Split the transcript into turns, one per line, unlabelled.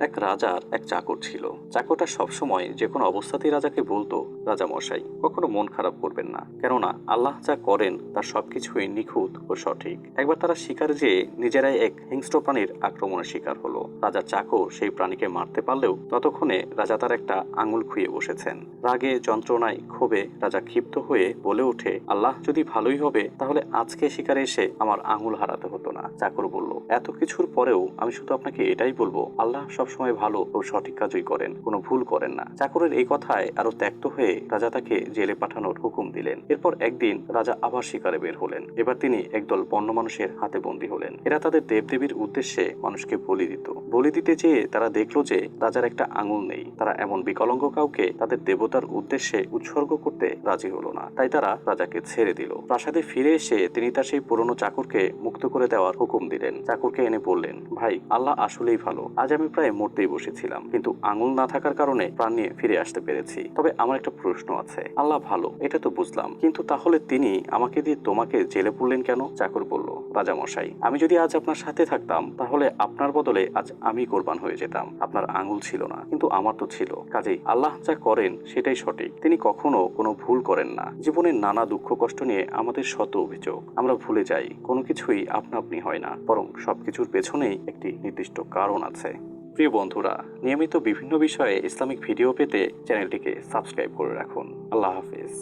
এক রাজার এক চাকর ছিল। চাকরটা সবসময় যে কোনো অবস্থাতেই রাজাকে বলতো, রাজা মশাই, কখনো মন খারাপ করবেন না, কেননা আল্লাহ যা করেন তার সবকিছুই নিখুঁত ও সঠিক। একবার তারা শিকারে যেয়ে নিজেরাই এক হিংস্র প্রাণীর আক্রমণের শিকার হলো। রাজার চাকর সেই প্রাণীকে মারতে পারলেও ততক্ষণে রাজা তার একটা আঙুল খুইয়ে বসেছেন। রাগে, যন্ত্রণায়, ক্ষোভে রাজা ক্ষিপ্ত হয়ে বলে ওঠে, আল্লাহ যদি ভালোই হবে তাহলে আজকে শিকারে এসে আমার আঙুল হারাতে হতো না। চাকর বলল, এত কিছুর পরেও আমি শুধু আপনাকে এটাই বলবো, আল্লাহ সবসময় ভালো ও সঠিক কাজই করেন, কোনো ভুল করেন না। চাকরের এই কথায় আরো ত্যক্ত হয়ে রাজা তাকে জেলে পাঠানোর হুকুম দিলেন। এরপর একদিন রাজা আবার শিকারে বের হলেন। এবার তিনি একদল বন্য মানুষের হাতে বন্দী হলেন। এরা তাদের দেবদেবীর উদ্দেশ্যে মানুষকে বলি দিত। বলি দিতে যেয়ে তারা দেখলো যে রাজার একটা আঙুল নেই। তারা এমন বিকলাঙ্গ কাউকে তাদের দেবতার উদ্দেশ্যে উৎসর্গ করতে রাজি হলো না। তাই তারা রাজাকে ছেড়ে দিল। প্রাসাদে ফিরে এসে তিনি তার সেই পুরনো চাকরকে মুক্ত করে দেওয়ার হুকুম দিলেন। চাকরকে এনে বললেন, ভাই, আল্লাহ আসলেই ভালো। আজ আমি প্রায় মরতেই বসেছিলাম, কিন্তু আঙুল না থাকার কারণে প্রাণ নিয়ে ফিরে আসতে পেরেছি। তবে আমার একটা প্রশ্ন আছে। আল্লাহ ভালো, এটা তো বুঝলাম, কিন্তু তাহলে তিনি আমাকে দিয়ে তোমাকে জেলে পুরলেন কেন? চাকর বলল, রাজা মশাই, আমি যদি আজ আপনার সাথে থাকতাম তাহলে আপনার বদলে আজ আমি কোরবান হয়ে যেতাম। আপনার আঙুল ছিল না, কিন্তু আমার তো ছিল। কাজেই আল্লাহ যা করেন সেটাই সঠিক। তিনি কখনো কোনো ভুল করেন না। জীবনের নানা দুঃখ কষ্ট নিয়ে আমাদের শত অভিযোগ। আমরা ভুলে যাই কোনো কিছুই আপনা আপনি হয় না, বরং সবকিছুর পেছনেই একটি নির্দিষ্ট কারণ আছে। প্রিয় বন্ধুরা, নিয়মিত বিভিন্ন বিষয়ে ইসলামিক ভিডিও পেতে চ্যানেলটিকে সাবস্ক্রাইব করে রাখুন। আল্লাহ হাফেজ।